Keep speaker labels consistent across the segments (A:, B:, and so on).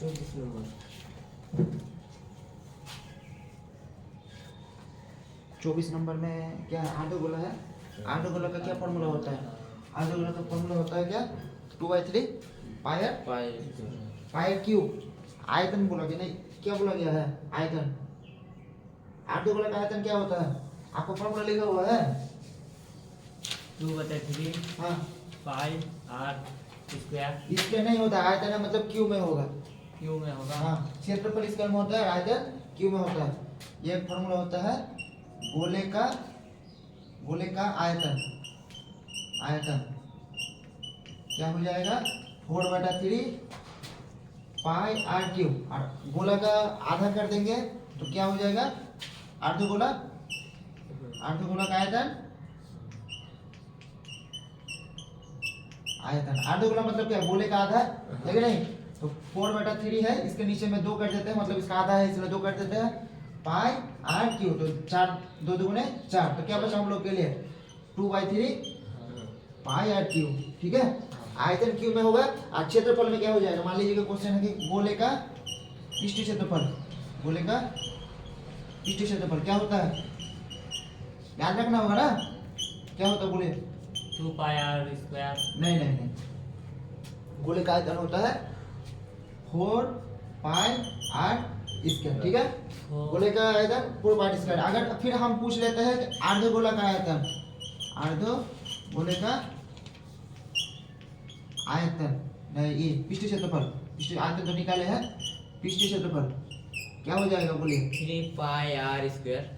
A: 24 number.
B: 24 number में क्या है? आधे गोला है। आधे गोला का क्या फॉर्मूला होता है? आधे गोला का फॉर्मूला होता है क्या? 2/3 पाई पाई क्यूब। आयतन बोला कि नहीं, क्या बोला गया है? आयतन। आधे गोला का आयतन क्या होता है? आपको फॉर्मूला लिखा हुआ है।
A: 2/3
B: हाँ,
A: पाई आर स्क्वायर
B: इसके नहीं होता है, आयतन है मतलब क्यू में होगा।
A: क्यू में होगा।
B: हाँ, क्षेत्रफल इसका में होता है, आयतन क्यू में होता है। ये एक फॉर्मूला होता है गोले का आयतन। आयतन क्या हो जाएगा? 4/3 पाई आर क्यूब। और गोला का आधा कर देंगे तो क्या हो जाएगा? अर्ध गोला। अर्ध गोला का आयतन, आयतन अर्ध गोला मतलब क्या? गोले का आधा है कि नहीं? तो 4/3 है, इसके नीचे में 2 कर देते हैं, मतलब इसका आधा है इसलिए 2 कर देते हैं। पाई आर क्यूब, तो 4 2 दूने 4, तो क्या बचा हम लोग के लिए? 2/3 पाई आर क्यूब। ठीक है, आयतन क्यूब में होगा। और क्षेत्रफल में क्या हो जाएगा? मान लीजिए क्वेश्चन है कि गोले का पृष्ठीय क्षेत्रफल। गोले का पृष्ठीय क्षेत्रफल क्या होता है? याद रखना होगा ना, क्या होता है? बोले
A: 2 पाई आर स्क्वायर।
B: नहीं नहीं नहीं, गोले का आयतन होता है 4 पाई आर स्क्वायर। ठीक है, गोले का आयतन 4 पाई स्क्वायर। अगर फिर हम पूछ लेते हैं कि अर्ध गोला का आयतन, अर्ध गोले का आयतन नहीं, ये पृष्ठीय क्षेत्रफल। पृष्ठीय आयतन तो निकाले हैं, पृष्ठीय क्षेत्रफल क्या हो जाएगा? बोलिए।
A: 3 पाई आर स्क्वायर।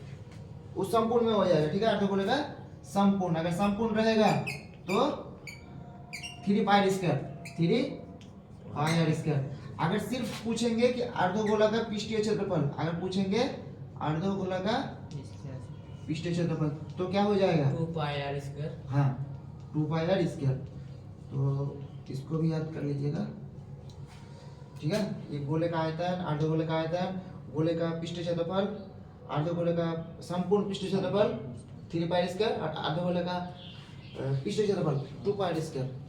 B: उस संपूर्ण में हो जाएगा। ठीक है, अर्ध गोले का संपूर्ण। अगर संपूर्ण रहेगा तो 3 pi square, 3 pi r square. अगर सिर्फ पूछेंगे कि अर्धगोला का पृष्ठीय क्षेत्रफल, अगर पूछेंगे अर्धगोला का पृष्ठीय क्षेत्रफल तो क्या हो जाएगा?
A: 2 पाई आर स्क्वायर।
B: हाँ, 2 पाई आर स्क्वायर। तो इसको भी याद कर लीजिएगा। ठीक है, ये गोले का आयतन, अर्धगोले का आयतन, गोले का पृष्ठीय क्षेत्रफल, अर्धगोले का संपूर्ण पृष्ठीय क्षेत्रफल 3 पाई स्क्वायर, और अर्धगोले का पृष्ठीय क्षेत्रफल 2 पाई स्क्वायर।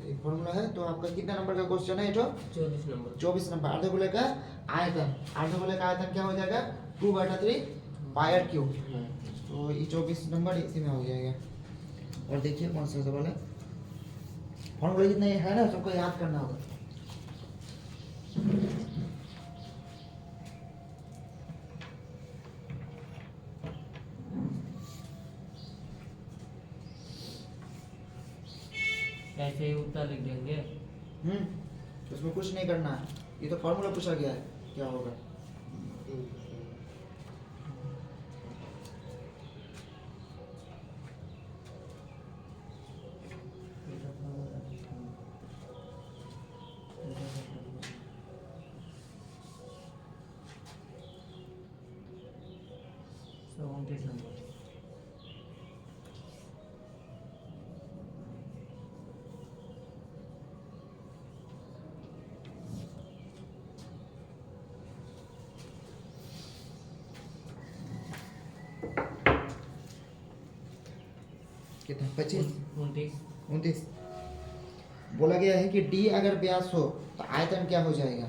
B: एक फॉर्मूला है। तो आपका कितना नंबर का क्वेश्चन है? ये तो
A: 24 नंबर।
B: 24 नंबर। अर्धगोले का आयतन, अर्धगोले का आयतन क्या हो जाएगा? 2/3 पाई आर क्यूब। तो ये 24 नंबर इसी में हो जाएगा। और देखिए कौन सा सवाल है। फॉर्मूला जितना ये है ना, सबको याद करना होगा।
A: ऐसे ही उत्तर लिख देंगे।
B: उसमें कुछ नहीं करना है, ये तो फॉर्मूला पूछा गया है, क्या होगा?
A: तो 29 नंबर।
B: कितना? 25
A: 29।
B: 29। बोला गया है कि डी अगर व्यास हो तो आयतन क्या हो जाएगा?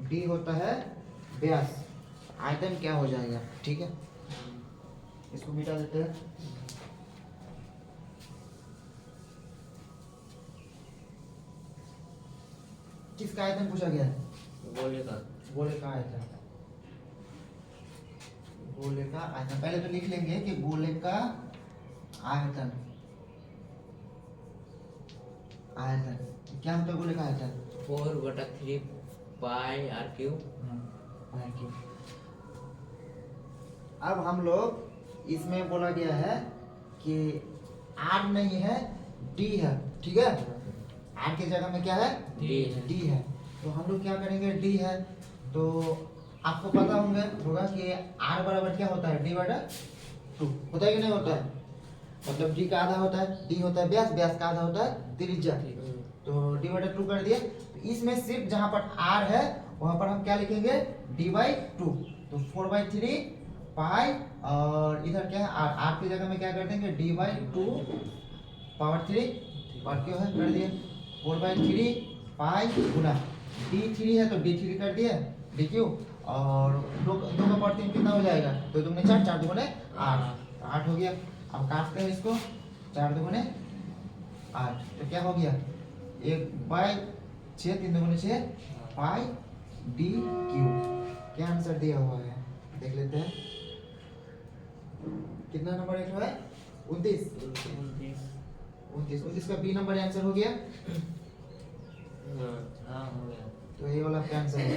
B: डी होता है व्यास, आयतन क्या हो जाएगा? ठीक है, इसको मिटा देते हैं। किसका आयतन पूछा गया है?
A: गोले का।
B: गोले का आयतन। गोले का आयतन पहले तो लिख लेंगे कि गोले का आयतन। आयतन क्या होता है? गोले का आयतन
A: 4/3 पाई आर क्यूब।
B: अब हम लोग इसमें बोला गया है कि आर नहीं है, डी है। ठीक है, आर की जगह में क्या है?
A: डी है।
B: डी है। तो हम लोग क्या करेंगे? डी है तो आपको पता होगा कि आर बराबर क्या होता है? D/2 होता है कि नहीं होता है? मतलब डी का आधा होता है, डी होता है व्यास, व्यास का आधा होता है त्रिज्या। तो D/2 कर दिए। तो इसमें सिर्फ जहां पर आर है वहां पर हम क्या लिखेंगे? D/2। तो 4/3 पाई, और इधर क्या है? आर की जगह में क्या कर देंगे? D/2 पावर 3 और क्यों है कर दिए 4/3 पाई गुना d3 है तो d3 कर दिए dq और 2 का पावर 3 कितना हो जाएगा 2 दूनी 4 4 दूनी 8 8 हो गया। अब काटते हैं इसको 4 दूनी 8 तो क्या हो गया 1/6 3 दूनी 6 पाई dq क्या आंसर दिया हुआ है देख लेते हैं कितना नंबर एक है 29 29 का बी नंबर आंसर हो गया
A: हाँ हो गया।
B: तो ये वाला क्या आंसर है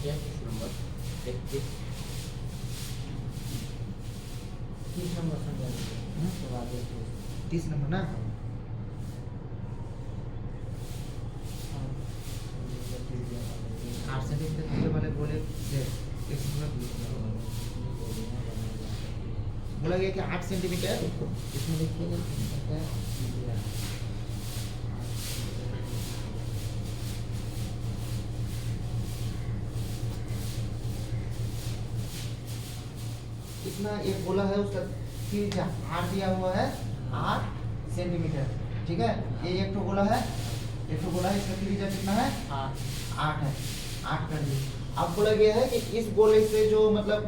A: क्या किस नंबर देखिए 30 नंबर समझा दीजिए तो आगे
B: 30 नंबर ना आठ से देखते वाले बोले बोला गया कि 8 सेंटीमीटर इसमें देखिए कितना एक बोला है उसका त्रिज्या 8 दिया हुआ है 8 सेंटीमीटर ठीक है ये एक तो बोला है इसका त्रिज्या कितना है 8 है 8 कर दिए। अब बोला गया है कि इस गोले से जो मतलब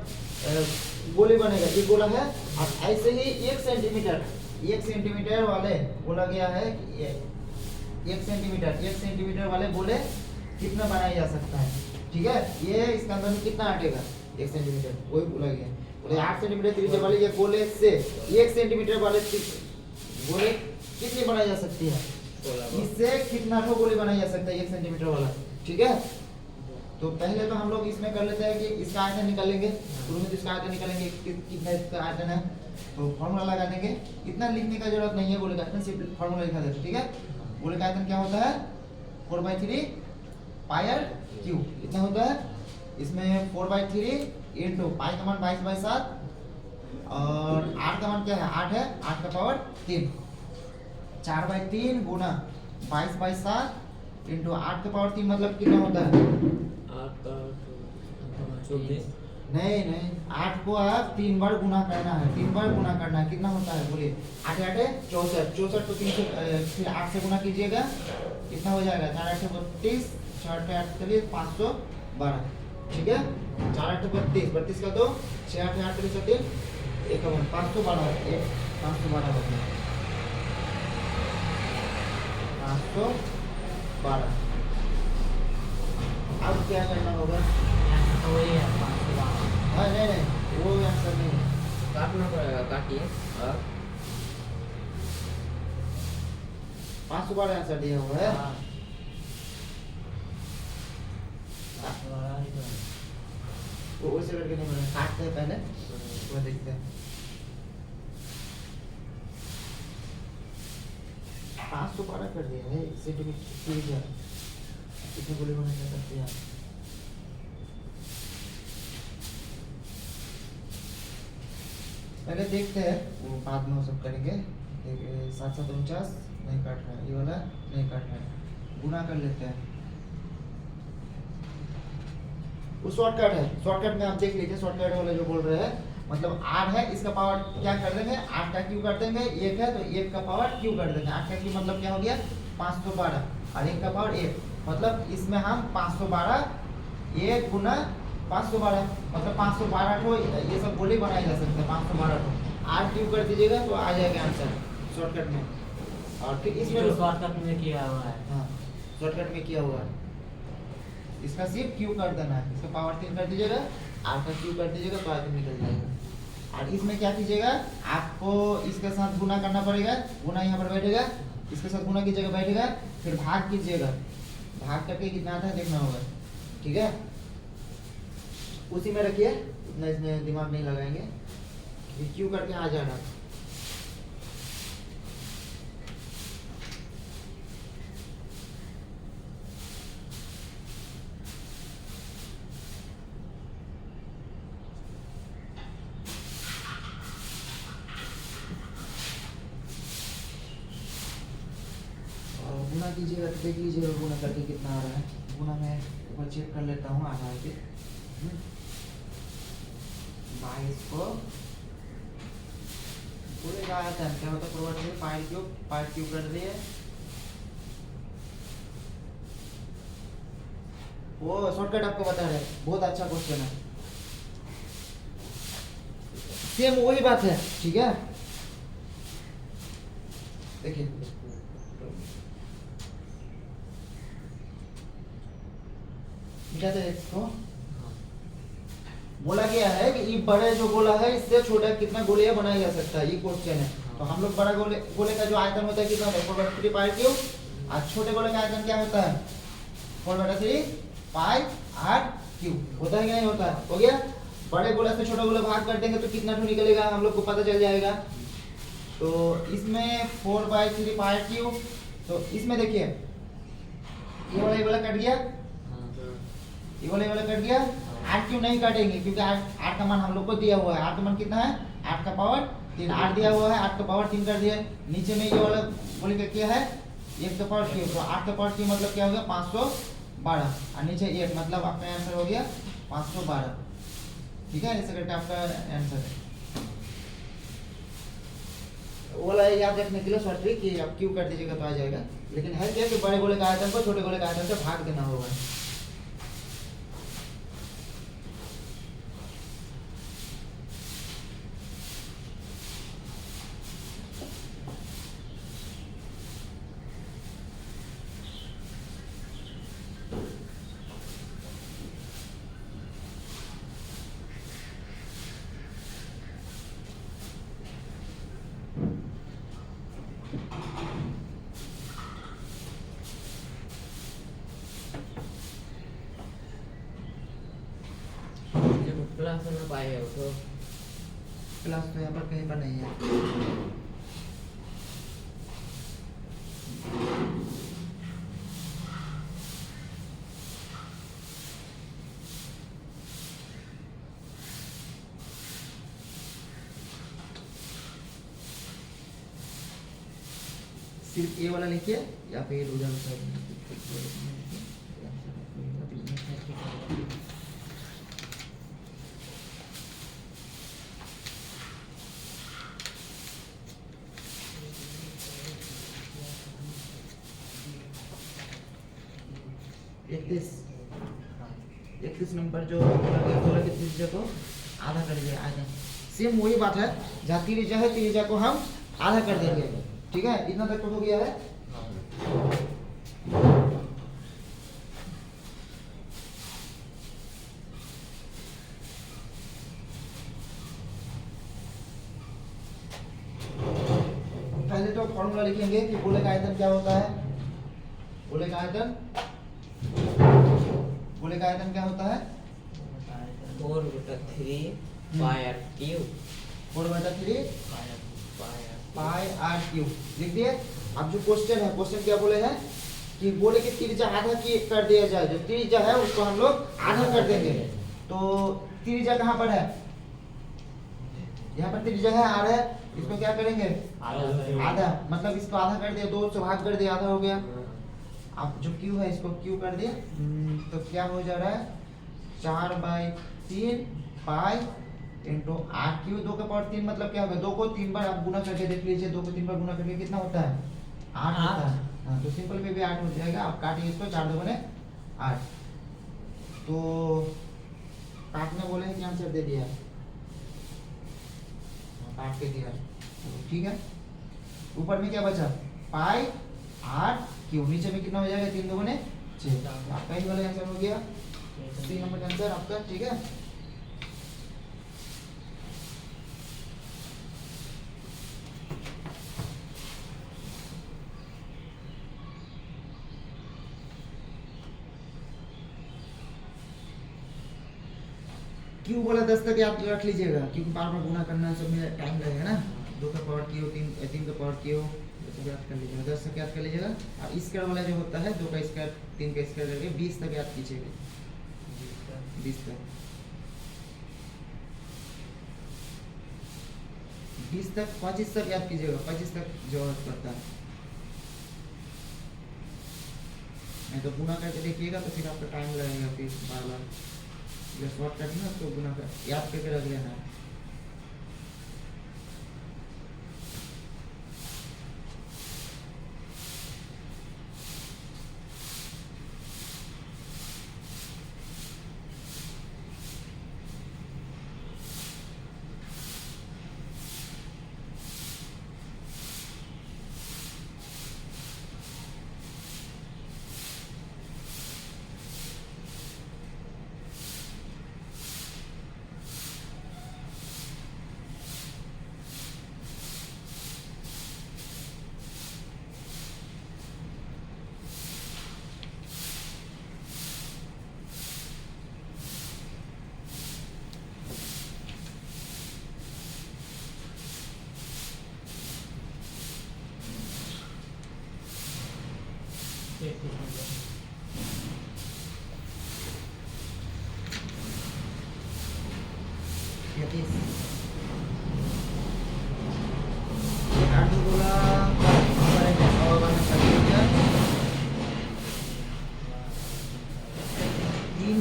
B: गोली बनेगा ये गोला है और ऐसे ही 1 सेंटीमीटर वाले बोला गया है कि 1 सेंटीमीटर वाले गोले कितना बनाया जा सकता है ठीक है, ये इसके अंदर में कितना हटेगा 1 सेंटीमीटर, वही बोला गया। बोले 8 सेंटीमीटर त्रिज्या वाले ये गोले से 1 सेंटीमीटर वाले गोले कितनी बनाई जा सकती है, इससे कितना ठो गोली बनाई जा सकता है 1 सेंटीमीटर वाला। ठीक है, तो पहले तो हम लोग इसमें कर लेते हैं कि इसका आयतन निकालेंगे, शुरू में तो इसका आयतन निकालेंगे कितना इसका आयतन है, तो फॉर्मूला लगा देंगे। इतना लिखने का जरूरत नहीं है गोले का आयतन, सिर्फ फॉर्मूला लिखा देते। ठीक है, गोले का आयतन क्या होता है 4/3 पाई आर क्यूब, इतना होता है। इसमें 4/3 इंटू पाई का मान 22/7 और आर का मान क्या है 8 है, 8 का पावर 3, 4/3 गुना 22/7 इंटू 8 का पावर 3 मतलब कितना होता है नहीं नहीं 8 को आप 3 बार गुना करना है, 3 बार गुना करना है, कितना होता है बोलिए 8 8 64, 64 को 3 से फिर 8 से गुना कीजिएगा कितना हो जाएगा 4 8 32, 4 8 30 512। ठीक है, 4 8 32, 32 का 2, 6 8 8 3 51 512 512 हो गया 512। अब क्या करना होगा,
A: तो वही है 512।
B: नहीं वो आंसर नहीं है,
C: काटना पड़ेगा, काटिए। और
B: 512 आंसर दिया हुआ है।
A: हाँ, 512 ही तो है।
B: वो वैसे करके नहीं बना, काटते हैं पहले वो देखते हैं। 512 कर दिया है सेंटीमीटर, कितने गोले बना सकते हैं आप? पहले देखते हैं, वो बाद में वो सब करेंगे। देखिए 7 7 49 नहीं काट रहा है, ये वाला नहीं काट रहा है, गुना कर लेते हैं। वो शॉर्टकट है, शॉर्टकट में आप देख लीजिए, शॉर्टकट वाले जो बोल रहे हैं मतलब 8 है, इसका पावर क्या कर देंगे 8 का क्यू कर देंगे, 1 है तो 1 का पावर क्यू कर देंगे। 8 का क्यू मतलब क्या हो गया 512 और 1 का पावर 1, मतलब इसमें हम 512 1 गुना 512 मतलब 512 ठो ये सब गोली बनाई जा सकते हैं। 512 ठो 8 क्यू कर दीजिएगा तो आ जाएगा आंसर शॉर्टकट में। और फिर इसमें
A: जो शॉर्टकट में किया हुआ है।
B: हाँ शॉर्टकट में किया हुआ है, इसका सिर्फ क्यू कर देना है, इसका पावर 3 कर दीजिएगा, आर का क्यू कर दीजिएगा तो आगे निकल जाएगा। और इसमें क्या कीजिएगा, आपको इसके साथ गुना करना पड़ेगा, गुना यहाँ पर बैठेगा, इसके साथ गुना कीजिएगा बैठेगा, फिर भाग कीजिएगा, भाग करके कितना आता है देखना होगा। ठीक है, उसी में रखिए, इतना इसमें दिमाग नहीं लगाएंगे, क्यू करके आ जाना। गुना कीजिएगा तो देख लीजिएगा गुना करके कितना आ रहा है। गुना में एक बार चेक कर लेता हूँ आ रहा है कि 22 को पूरे का आता है क्या होता है फॉरवर्ड से पाई क्यूब कर दिए, वो शॉर्टकट आपको बता रहे हैं, बहुत अच्छा क्वेश्चन है, सेम वही बात है। ठीक है, देखिए मिटाते हैं इसको। बोला गया है कि ये बड़े जो गोला है इससे छोटा कितना गोले बनाया जा सकता है, ये क्वेश्चन है। तो हम लोग बड़ा गोले का जो आयतन होता है कितना होता है 4/3 पाई क्यूब, और छोटे गोले का आयतन क्या होता है 4/3 पाई आर क्यूब, होता है कि नहीं होता है, हो गया। बड़े गोले से छोटा गोला भाग कर देंगे तो कितना ठो निकलेगा हम लोग को पता चल जाएगा। तो इसमें 4/3 पाई क्यूब, तो इसमें देखिए ये वाला कट गया, ये वाला कट गया, 8 क्यों नहीं काटेंगे क्योंकि 8 का मान हम लोग को दिया हुआ है, 8 का मान कितना है 8 का पावर 3, 8 दिया हुआ है, 8 का पावर 3 कर दिया। नीचे में ये वाला बोले का क्या है 1 का पावर 3, तो 8 का पावर 3 मतलब क्या हो गया 512 और नीचे 1 मतलब आपका आंसर हो गया 512। ठीक है, ऐसे करके आपका आंसर है। वो वाला याद रखने के लिए शॉर्ट ट्रिक कि आप क्यों कर दीजिएगा तो आ जाएगा, लेकिन है क्या कि बड़े गोले का आयतन को छोटे गोले का आयतन से भाग देना होगा।
C: पाई है वो तो।
B: प्लस तो यहाँ पर कहीं पर नहीं है। सिर्फ ये वाला लिखिए या फिर उधर इकतीस नंबर जो बोला कि त्रिज्या को आधा कर दिया आधा। सेम वही बात है, जहाँ त्रिज्या है त्रिज्या को हम आधा कर देंगे। ठीक है, इतना तक तो हो गया है। पहले तो फॉर्मूला लिखेंगे कि गोले का आयतन क्या होता है। गोले का आयतन क्या होता है?
C: 4/3 pi R cube.
B: 4/3 pi R cube लिख दिए। अब जो क्वेश्चन है, क्वेश्चन क्या बोले हैं कि बोले कि त्रिज्या आधा की कर दिया जाए। जो त्रिज्या है उसको हम लोग आधा कर देंगे। तो त्रिज्या कहाँ पर है? यहाँ पर त्रिज्या है आर है, इसको क्या करेंगे? आधा। मतलब इसको आधा कर दिया, 2 से भाग कर दिया, आधा हो गया। अब जो क्यू है इसको क्यू कर दिया, तो क्या हो जा रहा है? 4/3 पाई इंटू आर क्यू। 2 का पावर 3 मतलब क्या होगा? 2 को 3 बार आप गुना करके देख लीजिए। 2 को 3 बार गुना करके कितना होता है? 8 होता है। हाँ, तो सिंपल में भी 8 हो जाएगा। आप काटिए इसको, 4 2 गुने 8। तो काटने बोले हैं कि आंसर दे दिया, काट के दिया। ठीक है, ऊपर में क्या बचा? पाई आर क्यू। नीचे में कितना हो जाएगा? 3 2 गुने 6। आपका ही वाला आंसर हो गया, 3 नंबर का आंसर आपका। ठीक है, क्यू बोला 10 तक आप रख लीजिएगा, क्योंकि बार बार गुना करना सब में टाइम लगेगा ना। 2 का पावर क्यू, 3 का पावर क्यू, सब याद कर लीजिएगा। 10 तक याद कर लीजिएगा। और स्क्वायर वाला जो होता है 2 का स्क्वायर 3 का स्क्वायर करके 20 तक याद कीजिएगा। 20 तक 20 तक 25 तक याद कीजिएगा। 25 तक जरूरत पड़ता है, नहीं तो गुना करके देखिएगा तो फिर आपका टाइम लगेगा। फिर बार बार शॉर्ट कट ना, तो गुना कर याद करके रख लेना है।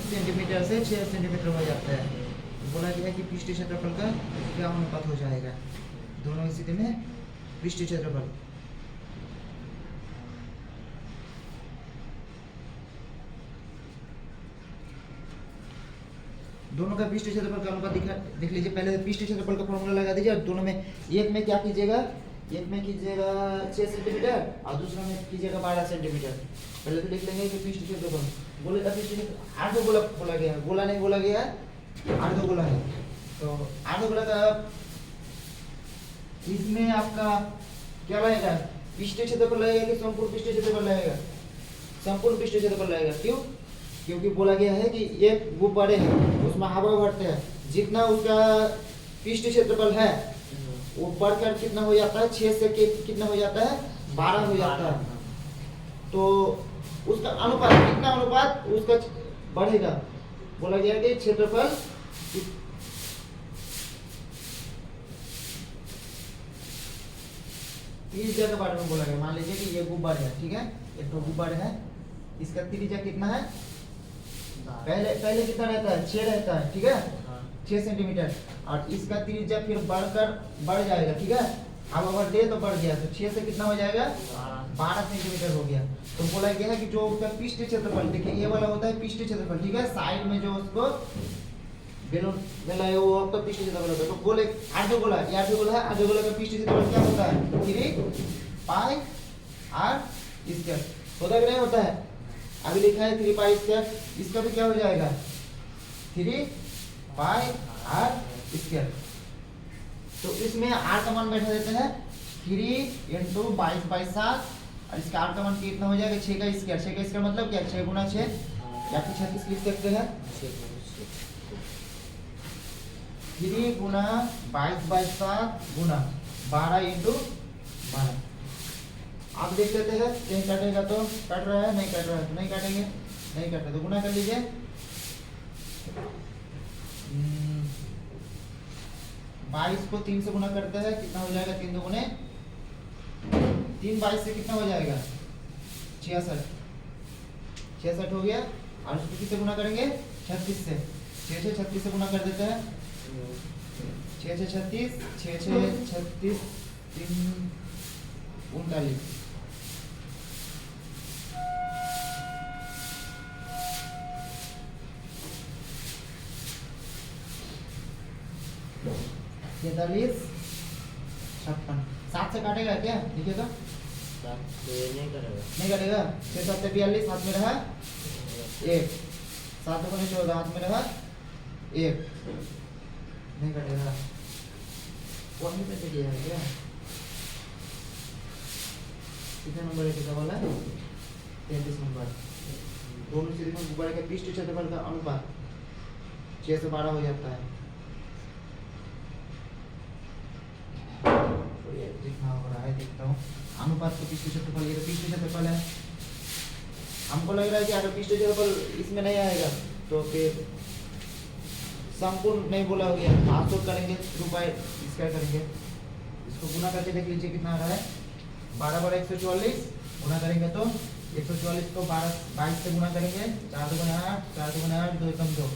B: सेंटीमीटर से 6 सेंटीमीटर हो जाता है। बोला गया कि पृष्ठीय क्षेत्रफल का क्या अनुपात हो जाएगा दोनों स्थिति में? पृष्ठीय क्षेत्रफल दोनों का पृष्ठीय क्षेत्रफल का अनुपात देख लीजिए। पहले पृष्ठीय क्षेत्रफल का फॉर्मूला लगा दीजिए। और दोनों में, एक में क्या कीजिएगा? एक में कीजिएगा 6 सेंटीमीटर और दूसरा में कीजिएगा 12 सेंटीमीटर। पहले तो लिख लेंगे कि पृष्ठीय क्षेत्रफल गोले का पृष्ठीय 8 गोला बोला गया है, गोला नहीं बोला गया है, 8 गोला है। तो 8 गोला का इसमें आपका क्या लगेगा? पृष्ठीय क्षेत्रफल लगेगा कि संपूर्ण पृष्ठीय क्षेत्रफल लगेगा? संपूर्ण पृष्ठीय क्षेत्रफल लगेगा। क्यों? क्योंकि बोला गया है कि ये गुब्बारे हैं उसमें हवा भरते हैं, जितना उसका पृष्ठ क्षेत्रफल है वो बढ़कर कितना हो जाता है, 6 से कितना हो जाता है, 12 हो जाता है। तो उसका अनुपात कितना अनुपात उसका बढ़ेगा, बोला गया कि क्षेत्रफल त्रिज्या के बारे में बोला गया। मान लीजिए कि ये गुब्बारे है, ठीक है, एक तो गुब्बारे है, इसका त्रिज्या कितना है, पहले कितना रहता है, 6 रहता है, ठीक है, 6 सेंटीमीटर, और इसका त्रिज्या फिर बढ़ जाएगा, ठीक है, अब अगर दे तो बढ़ गया, तो 6 से कितना हो जाएगा, 12 सेंटीमीटर हो गया। तो बोला गया है कि जो उसका पृष्ठ क्षेत्रफल, देखिए ये वाला होता है पृष्ठ क्षेत्रफल, ठीक है, साइड में जो उसको बेलून मेला है वो आपका पृष्ठ क्षेत्रफल होता है। तो गोले आधे गोला है, आधे गोला का पृष्ठ क्षेत्रफल क्या होता है, 3 पाई आर स्क्वायर होता है कि नहीं होता है। अभी लिखा है 3 पाई स्क्वायर, इसका भी क्या हो जाएगा, 3 पाई आर स्क्वायर। तो इसमें आर का मान बैठा देते हैं 3 इंटू 22/7, और इसका आर का मान कितना हो जाएगा, 6 का स्क्वायर। 6 का स्क्वायर मतलब क्या, 6 गुना 6 या फिर 36 लिख सकते हैं, 3 गुना 22/7 गुना 12 इंटू 12। आप देख लेते हैं कहीं काटेगा तो कट रहा है, नहीं कट रहा है तो नहीं काटेंगे, नहीं कट रहा तो गुना कर लीजिए। 22 को 3 से गुना करते हैं, कितना हो जाएगा, 3 दूगुने 3, 22 से कितना हो जाएगा, 66 66 हो गया। और उसको किससे गुना करेंगे, 36 से, 6 से 36 से गुना कर देते हैं, 6 से 36, 6 से 36, 3 39। तैतालीस 56, 7 से काटेगा क्या, देखिए तो नहीं कटेगा। 6 7 42, हाथ में रहा 1, 7 को 14, हाथ में रहा 1, नहीं कटेगा। कौन सी पे दिया है क्या, कितना नंबर है, कितना वाला 33 नंबर। दोनों सिरे में गुब्बारे के पृष्ठ क्षेत्रफल का अनुपात 6 से 12 हो जाता है। तो ये लिखना हो रहा है, देखता हूँ अनुपात को पृष्ठ क्षेत्रफल, ये तो पृष्ठ क्षेत्रफल है। हमको लग रहा है कि अगर पृष्ठ क्षेत्रफल इसमें नहीं आएगा तो फिर संपूर्ण नहीं बोला हो गया, हाथ तो करेंगे, रुपए इसका करेंगे, इसको गुना करके देख लीजिए कितना आ रहा है, 12 12 144 गुना करेंगे तो 144 को 22 से गुना करेंगे, 4 दूनी 8, 4 दूनी 8, 2 एकम 2,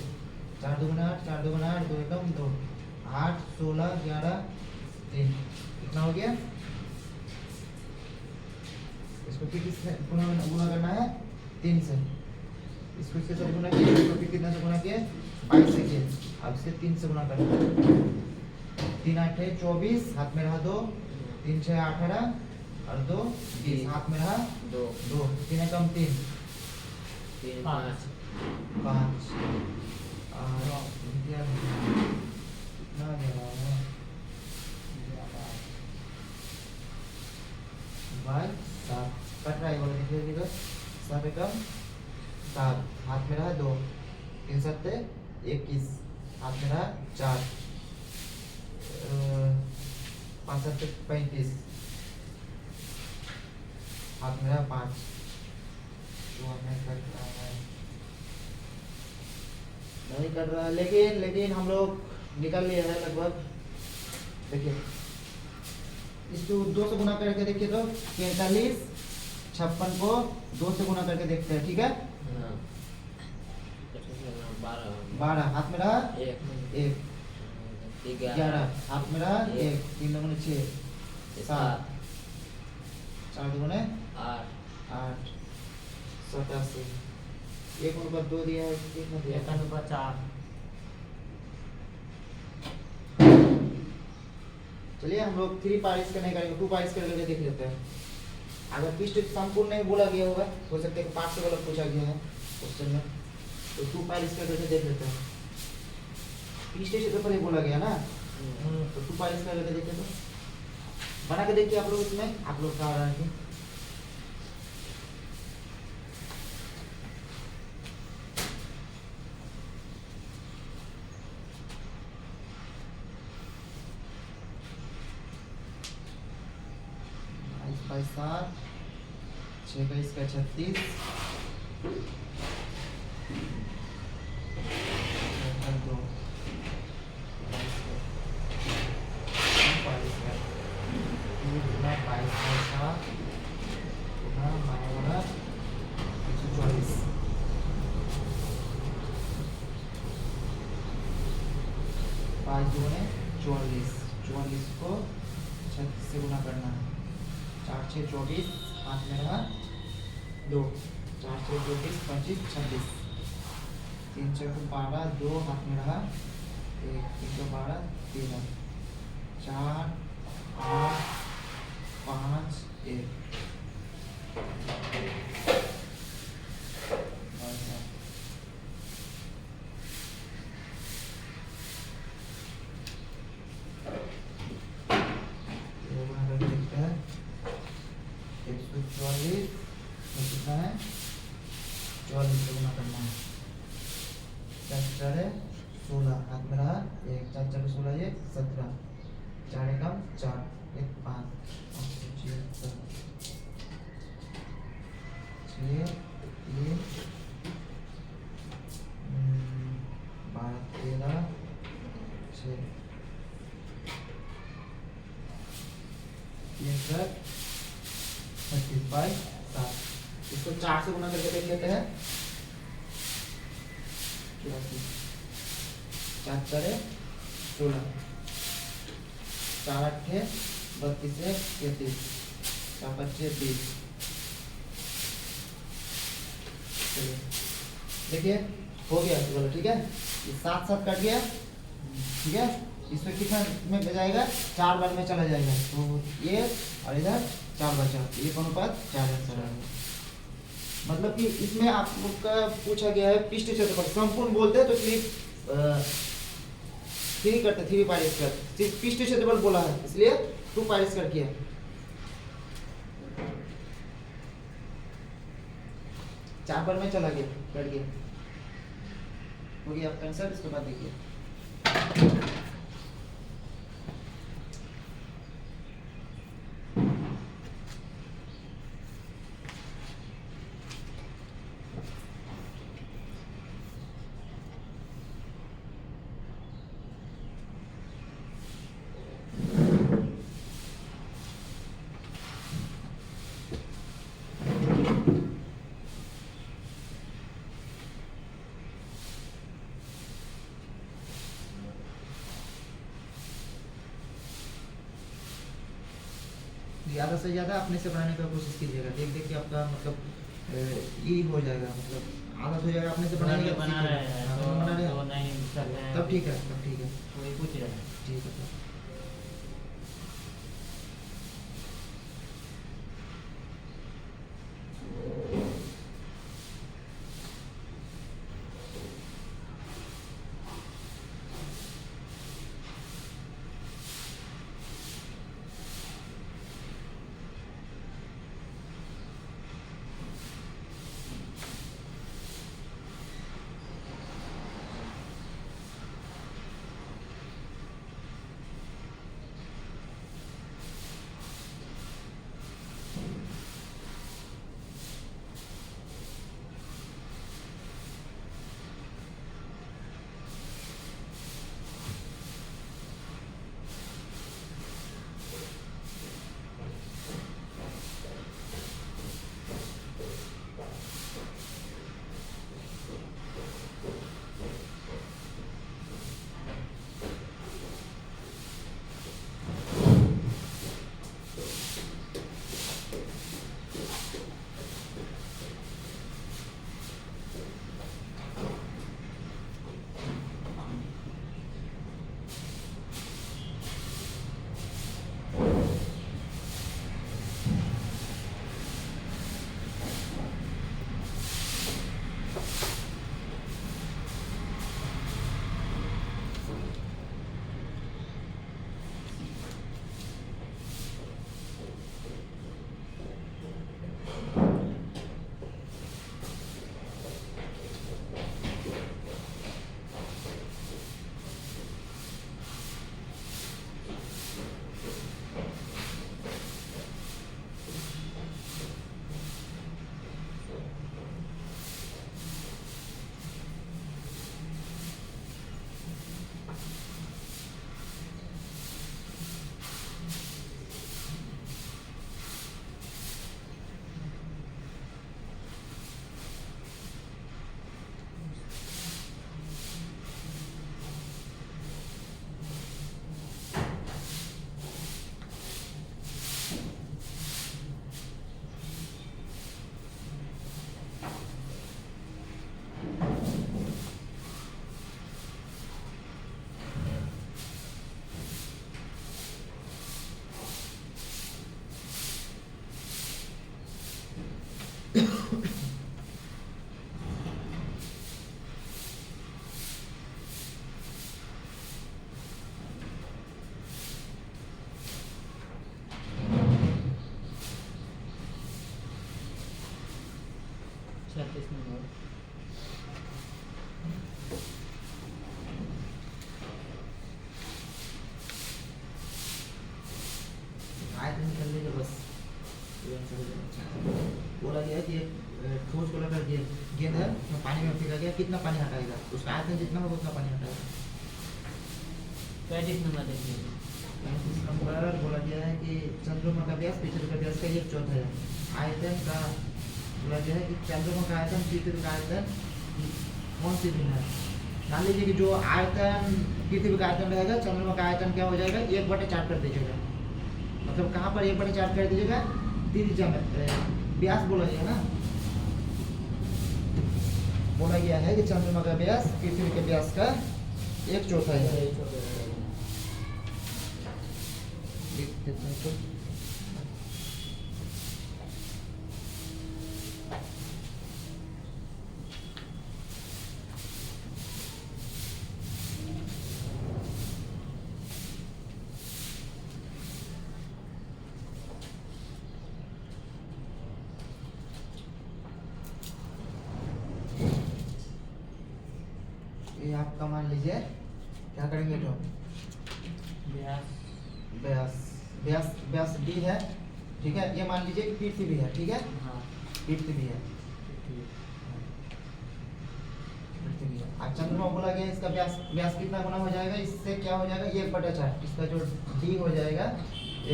B: 4 दूनी 8, 4 दूनी 8, 2 एकम 2, 8 16 11 3, कितना हो गया। इसको किससे गुना करना है, 3 से, इसको इसके साथ गुना किया, इसको फिर कितना से गुना किया, 22 से किया, अब इसे 3 से गुना करना है, 3 8 है 24, हाथ में रहा 2, 3 6 18 और 2 20, हाथ में रहा 2 3 एकम 3 5 और कितना गया बाय 7, कट रहा है बोले देखिए इधर, 7 एकम 7, हाथ में रहा 2, 3 7 21, हाथ में रहा 4, 5 7 35, हाथ में रहा 5, तो हमें कट रहा है, नहीं कट रहा है, लेकिन हम लोग निकाल लिया है लगभग। देखिए इसको 2 से गुना करके देखिए तो 43 56 को 2 से गुना करके देखते हैं, ठीक है, 12 हाथ में रहा 1 11, हाथ में रहा 1, 3 दूनी 6 7, 4 दूनी 8 87, 1 अनुपात 2 दिया है, कितना दिया,
A: 1 अनुपात 4।
B: चलिए हम लोग 3 पाइस का नहीं करेंगे, 2 पाइस करके देख लेते हैं। अगर पृष्ठ संपूर्ण नहीं बोला गया होगा, हो सकता है कि 5 से वाला पूछा गया है क्वेश्चन में, तो 2 पाइस करके देख लेते हैं। पृष्ठ क्षेत्रफल ही बोला गया ना, तो 2 पाइस करके देखिए तो बना के देखिए आप लोग, इसमें आप लोग का आ रहा है कि 5 7, 6 का इसका 36, 2, 5 दूने 44, 44 को 36 से गुना करना है। 4 6 24, हाथ में रहा 2, 4 6 24 25 26, 3 6 12, 2 हाथ में रहा 1, 3 12 13, 4 8 5 1, कितना है 44 से गुना करना है। 4 4 16, हाथ में रहा 1, 4 4 16 1 17, 4 एकम 4 1 5 6 3 12 13 6 3 35 7, इसको 4 से गुना करके देख लेते हैं। 4 4 16, 4 8 32 33, 4 5 30। चलिए देखिए हो गया बोलो, ठीक है। ये 7 7 कट गया, ठीक है। इसमें कितना में जाएगा 4 बार में चला जाएगा, तो ये और इधर 4 बचा, ये अनुपात 4 आंसर आ गया। मतलब कि इसमें आपका पूछा गया है पृष्ठ क्षेत्रफल। संपूर्ण बोलते हैं तो थ्री करते, 3 पाई स्क्वायर, सिर्फ पृष्ठ क्षेत्रफल बोला है इसलिए 2 पाई स्क्वायर किया। चार बार में चला गया, कट गया, हो गया आपका आंसर। इसके बाद देखिए ज़्यादा से ज़्यादा अपने से बनाने का कोशिश कीजिएगा। देख देख के आपका मतलब ये हो जाएगा, मतलब आदत हो जाएगा अपने से बनाने का।
A: बना रहे हैं
B: हाँ, बना रहे
A: तो
B: हैं,
A: नहीं कर रहे हैं,
B: तब ठीक है, तब ठीक है,
A: कोई पूछ रहा है।
B: ठीक है तब।
A: 37 नंबर।
B: आयत निकाल लीजिए बस। ये आंसर हो जाएगा। बोला गया कि एक ठोस गोला का गेंद है, उसमें पानी में फेंका गया, कितना पानी हटाएगा? उसका आयतन जितना होगा उतना पानी हटाएगा।
A: 35 नंबर देखिए।
B: 35 नंबर बोला गया है कि चंद्रमा का व्यास पृथ्वी का व्यास का 1/4 है। आयतन का बोला गया है कि चंद्रमा का आयतन पृथ्वी का आयतन कौन सी भिन्न है? मान लीजिए कि जो आयतन पृथ्वी का आयतन रहेगा, चंद्रमा का आयतन क्या हो जाएगा? 1/4 कर दीजिएगा। मतलब कहाँ पर 1/4 कर दीजिएगा? त्रिज्या में व्यास बोला गया ना, बोला गया है कि चंद्रमा का व्यास पृथ्वी के व्यास का 1/4 है। लिख देते हैं तो ये आपका मान लीजिए क्या करेंगे तो
A: व्यास
B: व्यास व्यास व्यास डी है, ठीक है। ये मान लीजिए पृथ्वी है, ठीक है,
A: हाँ
B: पृथ्वी है, पृथ्वी है। अब चंद्रमा बोला गया, इसका व्यास व्यास कितना गुना हो जाएगा? इससे क्या हो जाएगा? 1/4। इसका जो डी हो जाएगा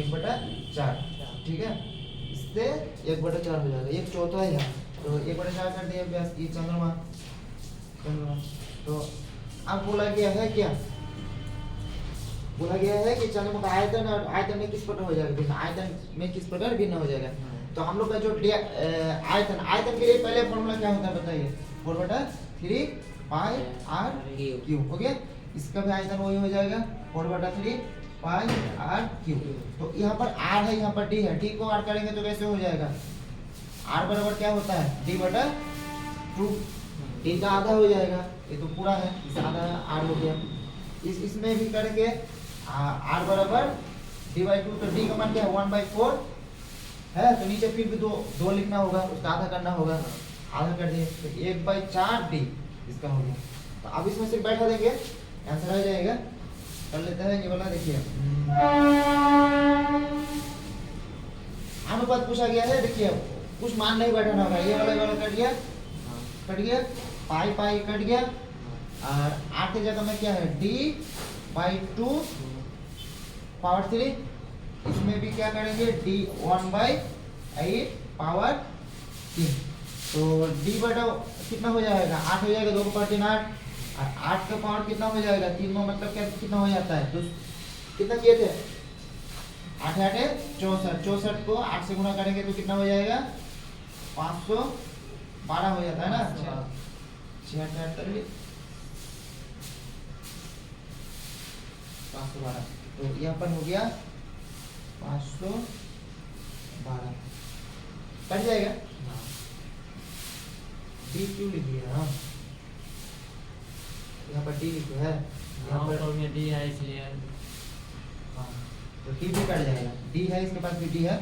B: 1/4, ठीक है। इससे 1/4 हो जाएगा, 1/4 है यहाँ, तो 1/4 कर दिया व्यास की चंद्रमा। तो अब बोला गया है क्या? बोला गया है कि चंद्रमा का आयतन और आयतन में किस प्रकार हो जाएगा भिन्न? आयतन में किस प्रकार भिन्न हो जाएगा? तो हम लोग का जो आयतन आयतन के लिए पहले फॉर्मूला क्या होता है बताइए? 4/3 पाई आर क्यू हो गया। इसका भी आयतन वही हो जाएगा 4/3 पाई आर क्यू। तो यहाँ पर आर है, यहाँ पर डी है, डी को आर करेंगे तो कैसे हो जाएगा? आर बराबर क्या होता है? d/2। डी का आधा हो जाएगा, ये तो पूरा है, इस आधा आर हो गया। इसमें भी करेंगे आर बराबर d/2, तो डी का मान क्या है? 1/4 है, तो नीचे फिर भी दो लिखना होगा, उसका आधा करना होगा, आधा कर दिए तो 1/4 डी इसका हो गया। तो अब इसमें सिर्फ बैठा देंगे, आंसर आ जाएगा। कर लेते हैं ये वाला, देखिए अनुपात पूछा गया है, देखिए कुछ मान नहीं बैठाना होगा। ये वाला कट गया, पाई पाई कट गया, और 8 की जगह में क्या है? d/2 power 3। इसमें भी क्या करेंगे? d 1/8 power 3। तो d बटा कितना हो जाएगा? 8 हो जाएगा, 2 का पावर 3 8, और 8 का पावर कितना हो जाएगा? 3 में मतलब क्या कितना हो जाता है? तो कितना किए थे? 8 8 64, 64 को 8 से गुना करेंगे तो कितना हो जाएगा? 512 हो जाता है ना। 6 8 48 512। तो यहाँ पर हो गया 512, कट जाएगा। डी क्यों लिखिए? हाँ यहाँ पर डी लिखे है, यहाँ पर
A: में डी है इसलिए।
B: हाँ, तो डी भी कट जाएगा। डी है, इसके पास भी डी है।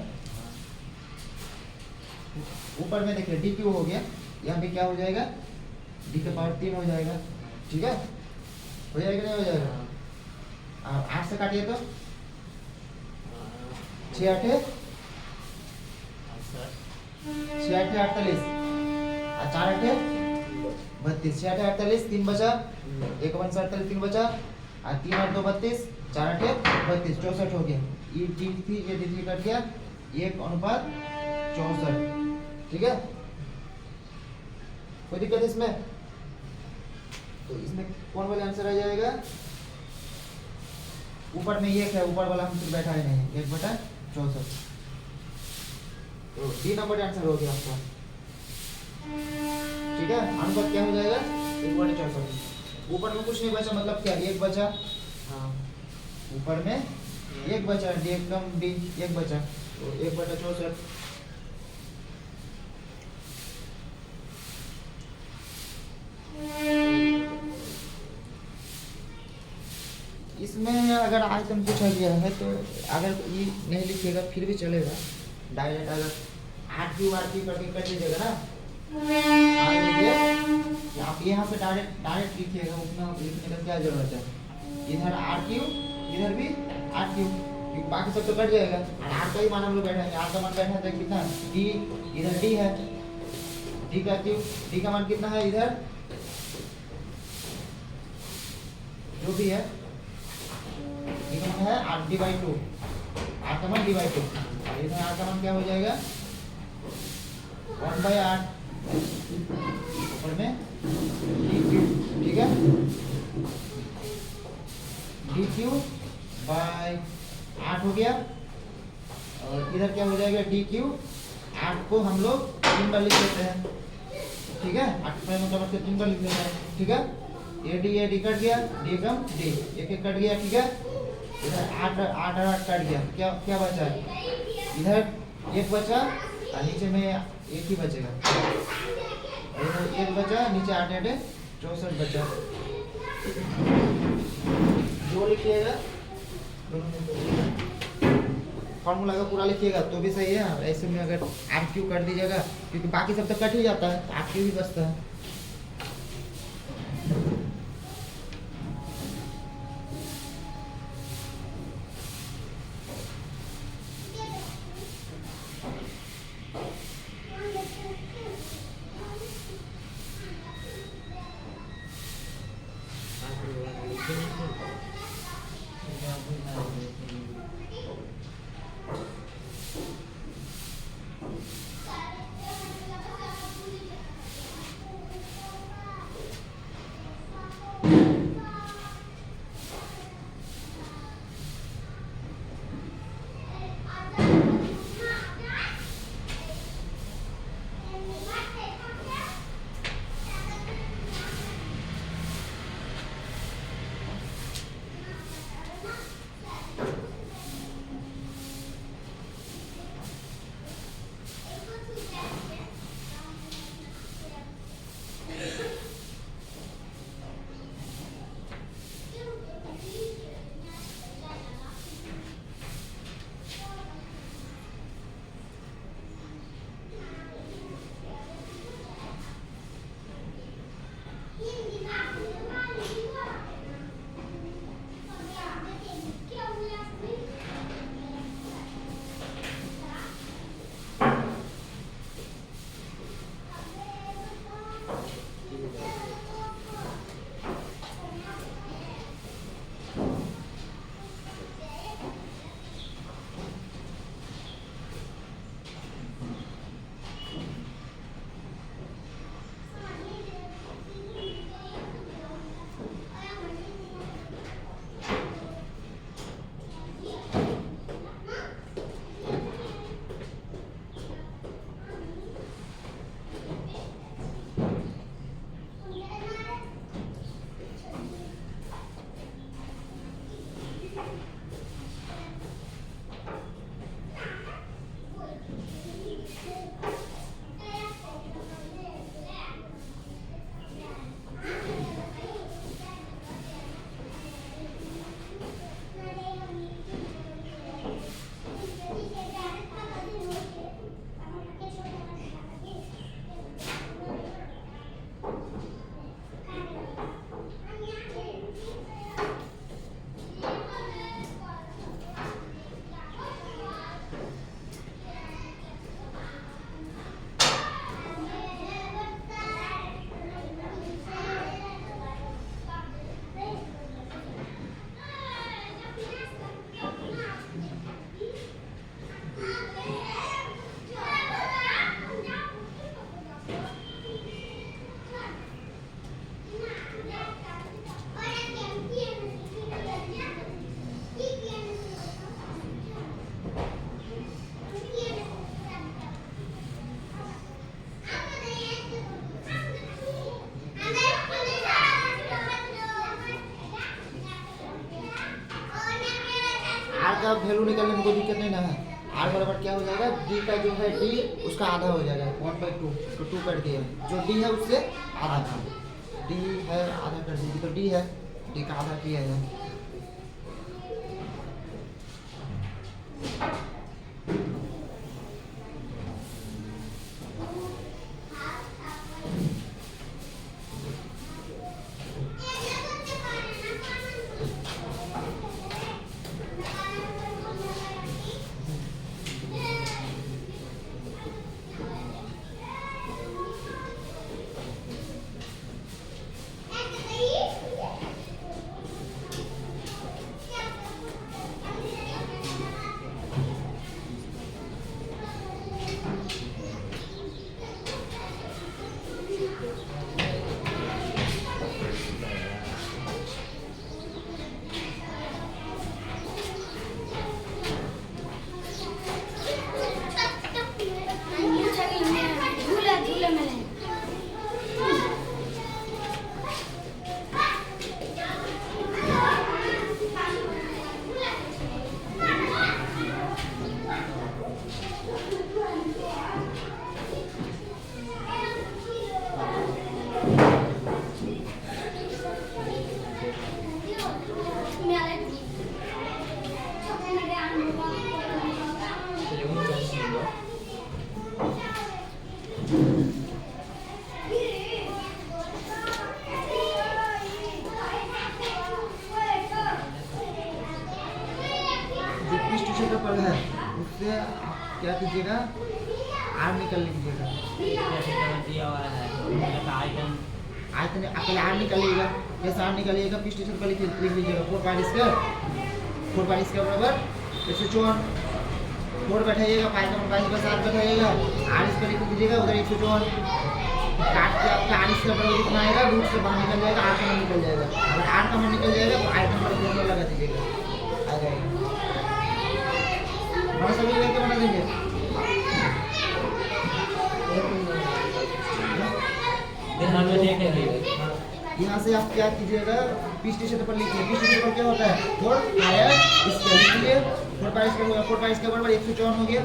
B: ऊपर में देखिए डी क्यों हो गया, यहाँ भी क्या हो जाएगा? डी का पावर 3 हो जाएगा, ठीक है। हो जाएगा नहीं हो जाएगा? 8 से काटिए तो 6 8 48, और 4 8 32, 6 8 48, 3 बचा, 1 1 48, 3 बचा, और 3 8 2 32, 4 8 32, 64 हो गया। ये डी थी, ये डी थी कट गया, 1/64, ठीक है। कोई दिक्कत है इसमें? तो इसमें कौन वाला आंसर आ जाएगा? ऊपर में 1 है, ऊपर वाला हम सिर्फ बैठा ही नहीं, 1/64। तो डी नंबर आंसर हो गया आपका, ठीक है। अनुपात क्या हो जाएगा? 1/64। ऊपर में कुछ नहीं बचा, मतलब क्या? 1 बचा, हाँ ऊपर में 1 बचा, डी एकदम डी 1 बचा, तो 1/64। इसमें अगर आयतन पूछा गया है तो अगर ये नहीं लिखिएगा फिर भी चलेगा, डायरेक्ट अगर 8 क्यू करके कर दीजिएगा ना। यहाँ पे डायरेक्ट डायरेक्ट लिखिएगा, उतना लिखने का क्या जरूरत है। इधर आर क्यू, इधर भी आर क्यू, क्योंकि बाकी सब तो कट जाएगा। और आर का ही मान हम लोग बैठा है, आर का मान बैठा है कितना, डी, इधर डी है, डी का क्यू, डी का मान कितना है इधर, जो भी है डी का मान है R D by two, R का मान डी बाई टू, इधर आर का मान क्या हो जाएगा 1 बाई आर, ऊपर में डी क्यू, ठीक है, डी क्यू बाई 8 हो गया। और इधर क्या हो जाएगा डी क्यू, 8 को हम लोग 3 बार लिख लेते हैं, ठीक है, 8 पर मतलब 3 बार लिख लेते हैं, ठीक है। ये डी कट गया, डी कम डी, एक एक कट गया, ठीक है। इधर 8 कट गया, क्या क्या बचा, इधर एक बचा और नीचे में एक ही बचेगा, इधर एक बचा, नीचे 8 8 64 बचा, जो लिखिएगा फॉर्मूला का पूरा लिखिएगा तो भी सही है। ऐसे में अगर आर क्यू कर दीजिएगा, क्योंकि बाकी सब तो कट ही जाता है, आर क्यू ही बचता है। का वैल्यू निकालने में कोई दिक्कत नहीं ना है। आर बराबर क्या हो जाएगा, डी का जो है डी उसका आधा हो जाएगा 1/2, तो 2 कर दिए, जो डी है उससे आधा था, डी है आधा कर दीजिए, तो डी है, डी का आधा किया है। क्या कीजिएगा आर निकल लीजिएगा
C: दिया हुआ है मतलब आइटम
B: आयतन पहले आर निकालिएगा जैसे आर निकालिएगा पी स्टेशन पर लिख लीजिएगा 4 पाई स्क्वायर बराबर 154 4 बैठाइएगा पाई का 7 बैठाइएगा आर इसको लिख लीजिएगा उधर 154 काट के आपका आर स्क्वायर बराबर कितना आएगा रूट से बाहर निकल जाएगा आर का मान निकल जाएगा अगर आर का मान निकल जाएगा तो आयतन पर फॉर्मूला लगा दीजिएगा आ जाएगा बना सभी लेके बना देंगे
C: हम देखेंगे
B: यहाँ से आप क्या कीजिएगा पी स्टेशन पर लिखिए पी स्टेशन पर क्या होता है 4 पायर इसके लिख लिए 4 पायर इसके होगा 4 पायर इसके बराबर 154 हो गया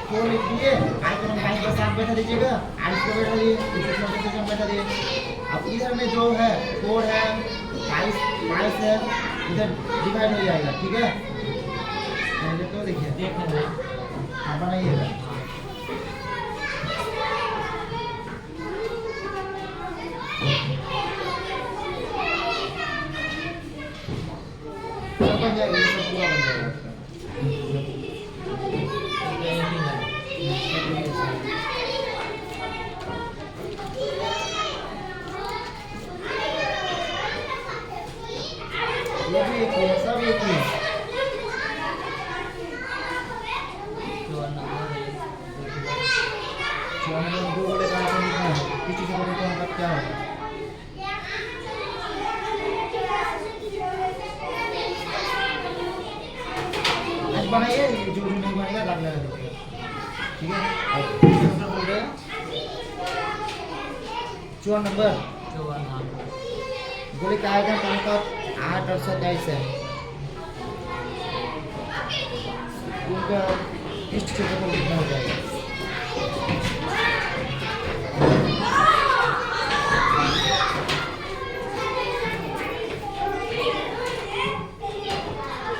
B: 4 लिख दिए आइकन में 5 का 7 बैठा दीजिएगा आर इसको बैठा दिए 154 बैठा दिए अब इधर में जो है 4 है 5 है इधर डिवाइड हो जाएगा ठीक है पहले तो देखिए
C: देखेंगे
B: आप बनाइएगा बन जाएगा ये सब पूरा बन जाएगा ये भी एक है सब एक ही है दो बड़े का आइटम लिखना है किसी से बड़े का क्या होगा बनाइए जो नहीं बनेगा दाग लगा दीजिएगा ठीक है अब बोल रहे हैं 54 नंबर गोली का आइटम कौन का 8 और 27 है उनका इस क्षेत्र पर लिखना हो जाएगा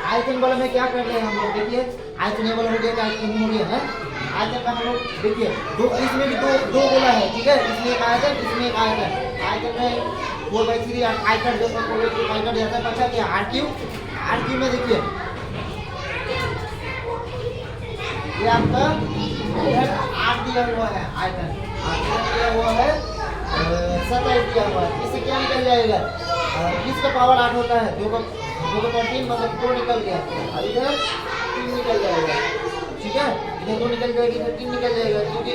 B: आयतन वाला में क्या कर रहे हैं हम लोग देखिए आयतन ये वाला हो गया आयतन हो गया है आयतन का हम लोग देखिए दो इसमें भी दो गोला है ठीक है इसमें एक आयतन इसमें एक आयतन आयतन में 4/3 आयतन जो सब आयतन जाता है बचा क्या आर क्यू में देखिए ये आपका इधर 8 दिया हुआ है आयतन दिया हुआ है 27 दिया हुआ है इससे क्या निकल जाएगा इसका पावर 8 होता है 2 का 3 मतलब 2 निकल गया और इधर 3 निकल जाएगा ठीक है इधर 2 निकल जाएगी इधर 3 निकल जाएगा क्योंकि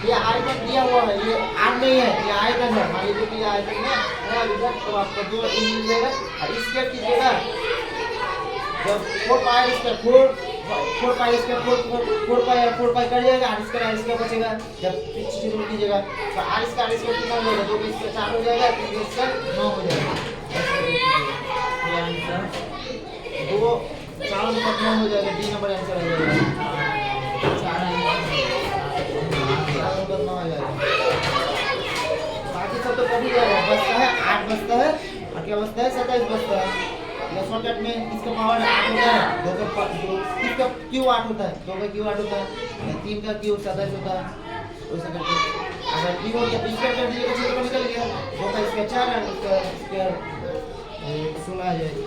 B: ये आयतन दिया हुआ है ये आर नहीं है ये आयतन है मान लीजिए कि ये आयतन है इधर तो आपको 2 मिल जाएगा और इसके कीजिएगा जब 4 पाई इसका 4 पाई इसका 4 पाई कर जाएगा और इसका बचेगा जब शुरू कीजिएगा तो आर इसका कितना हो जाएगा 2 इसका 4 हो जाएगा 3 इसका 9 हो जाएगा वो 4 नंबर 9 हो जाएगा डी नंबर आंसर आ जाएगा 4 नंबर 9 आ जाएगा बाकी सब तो कर ही जाएगा बचता है 8 बचता है और क्या बचता है 27 बचता है या शॉर्टकट में इसका पावर 8 होता है 2 का इसका क्यू 8 होता है 2 का क्यू 8 होता है 3 का क्यू 27 होता है वैसे करके अगर क्यू हो गया इसका कर दीजिएगा तो निकल गया 2 का इसका 4 है इसका 16 आ जाएगा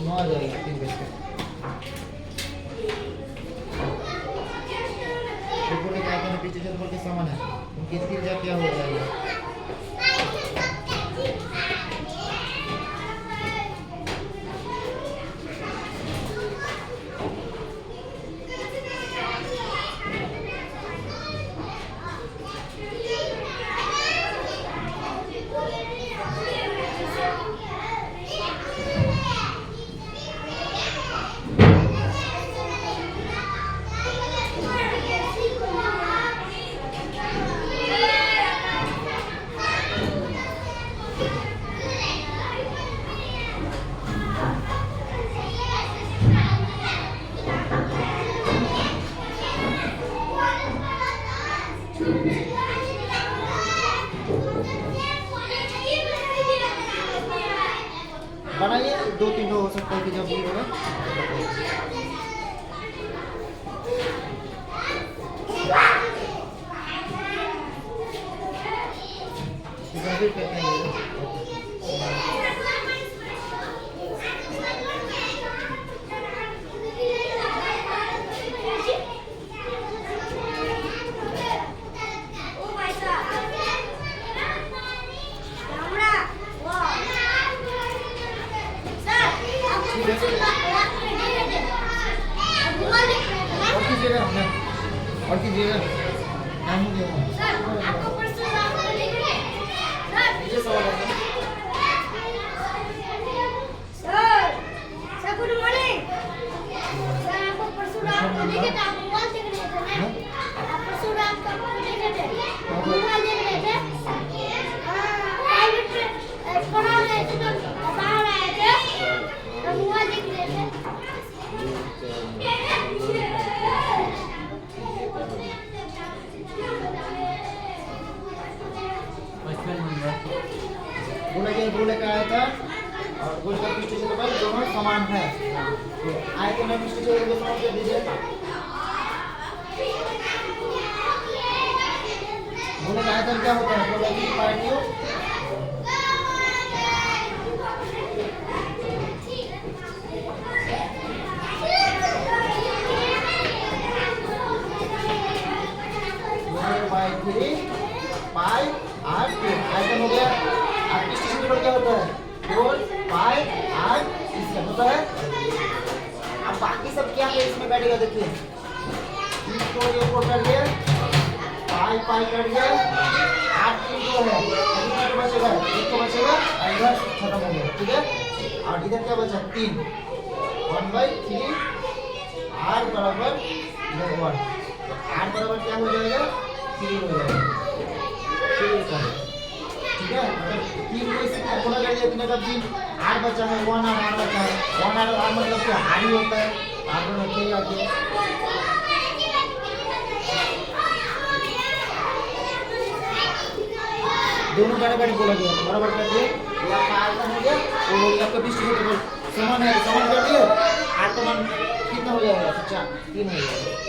B: 9 आ जाएगा 3 का इसका पूरे क्या कहना पीछे चल बोल के सामान है उनकी त्रिज्या क्या हो जाएगा बनाइए 2-3 हो सकता है कि जब भी होगा
C: सेकंड नंबर
B: गोले का आयतन और गोले का पृष्ठ क्षेत्रफल दोनों समान है। तो आयतन और पृष्ठ क्षेत्रफल को समान कर दीजिए। गोले का आयतन क्या होता है? गोले की पार्टियों बाई 3 पाई आर क्यूब आयतन हो गया। अब पृष्ठ क्षेत्रफल क्या होता है? 4 पाई आर इसका होता है। अब बाकी सब क्या है इसमें बैठेगा? देखिए इसको ये को कर दिया, पाई पाई कर दिया, आर क्यूब जो है कितना तो बचेगा? एक तो बचेगा और इधर खत्म हो गया। ठीक है, और इधर क्या बचा? 3 1/3 आर बराबर इधर 1। तो आर बराबर क्या हो जाएगा? 3 हो जाएगा। ठीक है, अगर 3 को इससे गुणा कर दिया कितने का? 3 आर बचा है, 1 आर बचा है। 1 आर मतलब क्या? आर ही होता है। आर को रखिए आगे। दोनों बराबर बोला गया, बराबर कर दिए। ये आपका आयतन हो गया और ये आपका पृष्ठ क्षेत्रफल समान है, समान कर दिए। आर का मान कितना हो जाएगा? 3 हो जाएगा।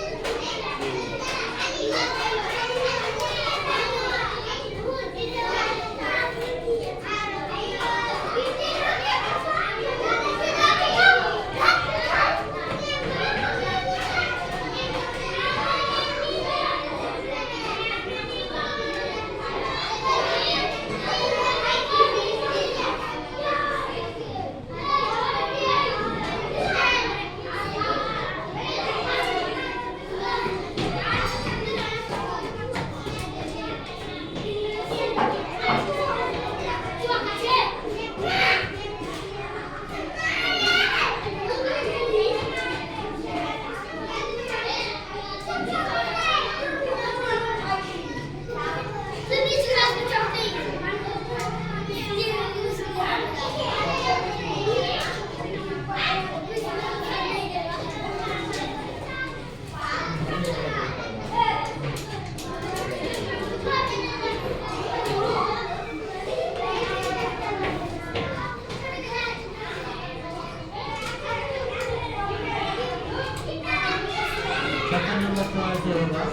C: होगा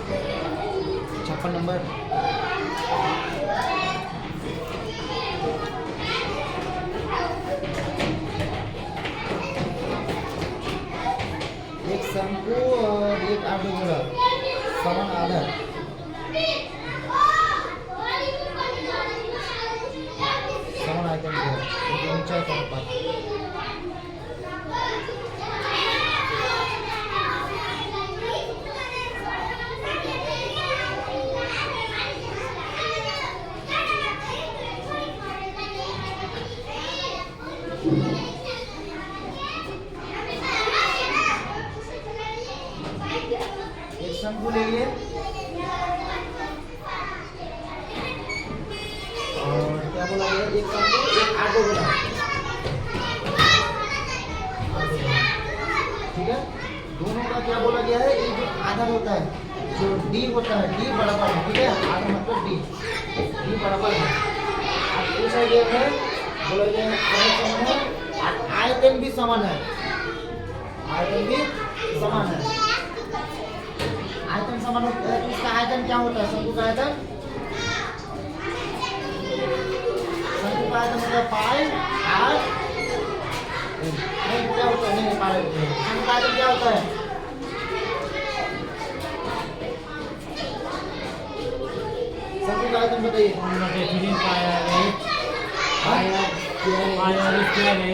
B: 56 नंबर। एक शंकु और एक आर्धगोला समान आधार समान आयतन है, ऊंचाई का अनुपात। एक शंकु ले लिए और क्या बोला गया? एक शंकु एक आर्धगोला। ठीक है, दोनों का क्या बोला गया है? ये जो आधार होता है, जो डी होता है, डी बराबर है। ठीक है, आधार मतलब डी बराबर है। अब पूछा गया है, बोला गया है आयतन भी समान है, आयतन भी समान है। आयतन समान होता है तो इसका आयतन क्या होता है? शंकु का आयतन, शंकु का आयतन मतलब पाई आर नहीं क्या होता है? नहीं पाई। शंकु का आयतन क्या होता है? शंकु का आयतन बताइए।
C: 3 पाई आर स्क्वायर है।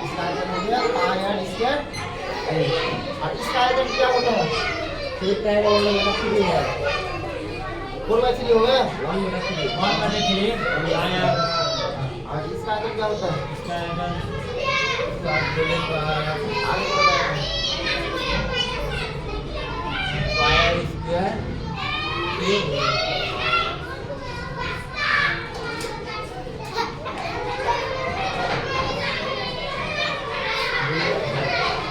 B: इसका आयतन हो गया पाई आर स्क्वायर। और इसका आयतन क्या होता है?
C: 3 पाई आर वाला 3 है
B: 4/3 हो गया
C: 1/3 पाई आर।
B: और इसका आयतन क्या होता है?
C: इसका आयतन
B: आगे बताया
C: पाई आर स्क्वायर 3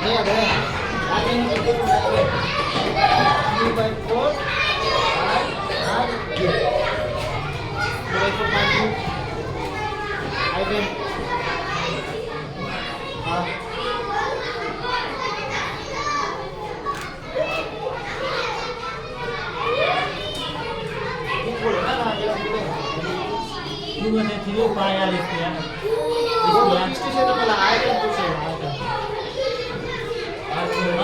B: नहीं अब है आगे हम इसको बनाएंगे 3/4 आर आइटम हाँ बोलो ना कहाँ गया बोलो
C: 2/3 pi r square
B: वो तो किससे से तो पहला आइटम पूछे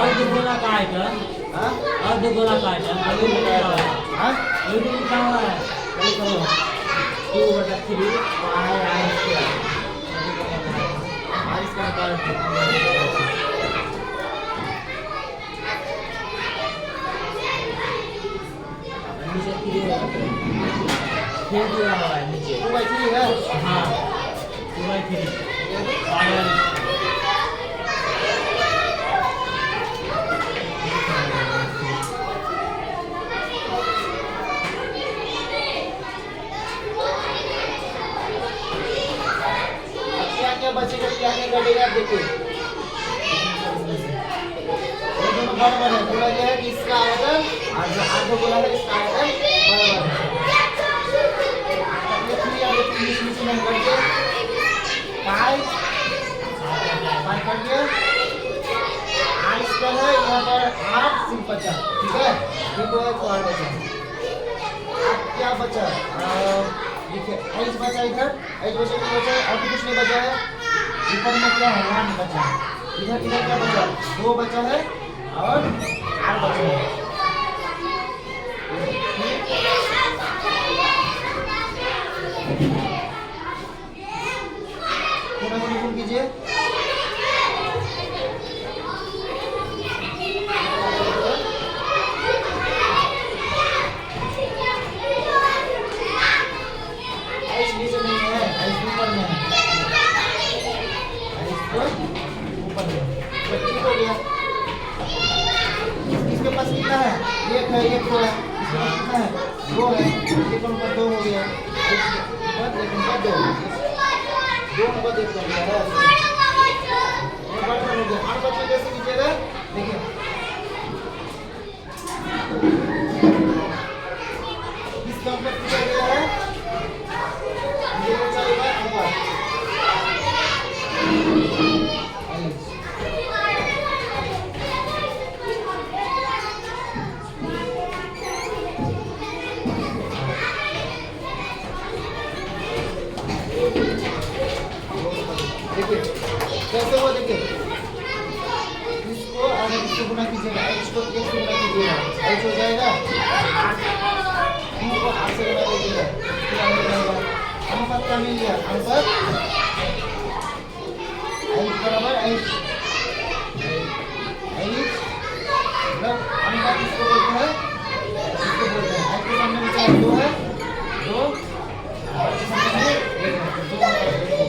C: अर्धगोला का आइटम
B: हाँ
C: अर्धगोला का आइटम अभी लिखा हुआ है
B: हाँ
C: अभी लिखा हुआ है
B: ये करो
C: 2/3 pi r square
B: बारिश का निकाल
C: नीचे 3 फिर दिया हुआ है नीचे
B: 2/3 है
C: हाँ 2/3 pi r
B: क्या बचेगा क्या नहीं घटेगा देखिए ये दोनों बराबर है बोला गया है कि इसका आयतन और जो आधो बोला है इसका आयतन बराबर है ये 3 और 3 बीच में करके पाई कट गया r स्क्वायर है यहाँ पर 8 सिर्फ बचा ठीक है ये तो है 4 बचा अब क्या बचा देखिए h बचा इधर h बचा नहीं बचा और कुछ नहीं बचा है ऊपर में क्या है 1 बचा है इधर इधर क्या बचा 2 बचा है और r बचा है पूरा गुणन कीजिए h नीचे नहीं है h ऊपर में है ऊपर में तो ठीक हो गया इसके पास कितना है एक है एक दो है इसके पास कितना है दो है एक नंबर दो हो गया एक नंबर दो नंबर एक कर दिया है ये बराबर हो गया 8 बच्चे कैसे कीजिएगा देखिए इस नंबर कितना गया है ये चलेगा नंबर देखिए कैसे हुआ देखिए इसको और इसको गुना कीजिएगा h को 1 से गुना कीजिएगा h हो जाएगा 8 को 8 से गुना कीजिएगा फिर हो जाएगा अनुपात क्या मिल गया अनुपात h बराबर h मतलब अनुपात इसको बोलते हैं h के सामने में क्या 2 है 2 और इसके सामने में 1 है तो 2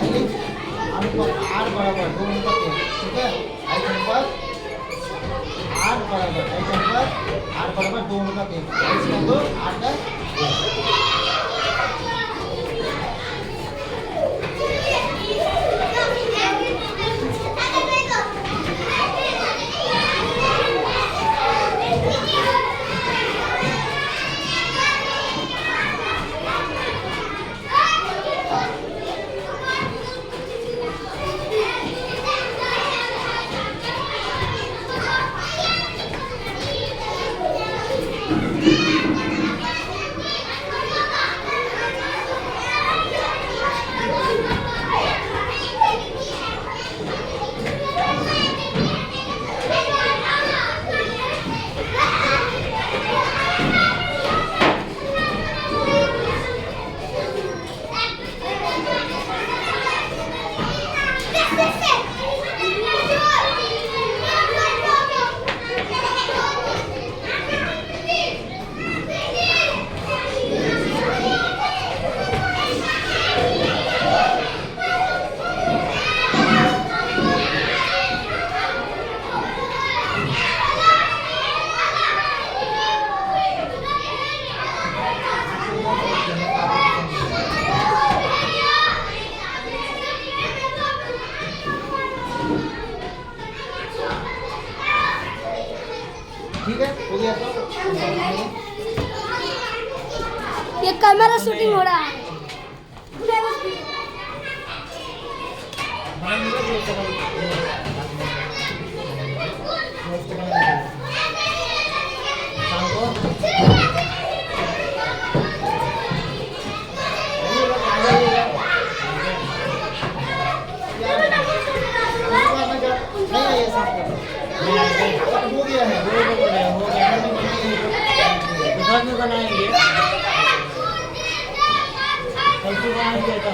B: अनुपात r बराबर 2 अनुपात 1 ठीक है h अनुपात r बराबर h अनुपात r बराबर 2 अनुपात 1 इसका तो r का
D: 2
B: है, हो गया तो
D: ये कैमरा शूटिंग हो रहा है।
B: हो गया है,
C: घर में बनाएंगे। कल सुबह आएंगे तो